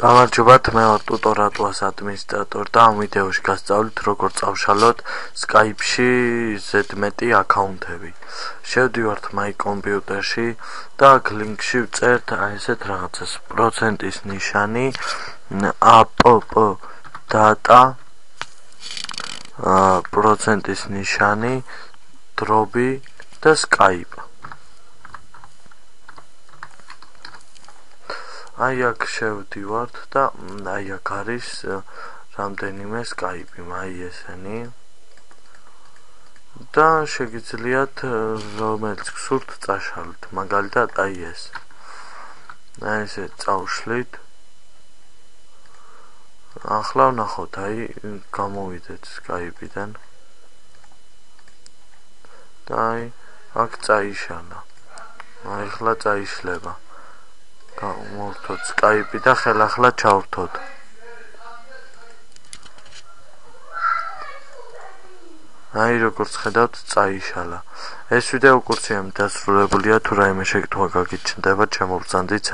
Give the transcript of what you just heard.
გამარჯობათ, მე ვარ ტუტორატუას ადმინისტრატორი და ამ ვიდეოში გასწავლით როგორ წავშალოთ Skype-ში ზედმეტი აკაუნტები. შევდივართ My კომპიუტერში და აქ ლინკში ვწერთ ესეთ რაღაცას პროცენტის ნიშანი app data პროცენტის ნიშანი დრობი და Skype. აი აქ შევდივართ და აი აქ არის რამდენიმე Skype, აი ესენი და შეგიძლიათ რომელიც გსურთ წაშალოთ, მაგალითად აი ეს. აი ესე წავშლით. ახლა ვნახოთ, აი გამოვიდეთ Skype-დან. და აი აქ წაიშალა. აი ახლა წაიშლება. გამოვთოთ Skype და ხელახლა ჩავრთოთ. აი როგორც ხედავთ წაიშალა. ეს ვიდეო კურსი ამ დასრულებულია, თუ რაიმე შეკითხვა გაგიჩნდება, შემოვბრძანდით.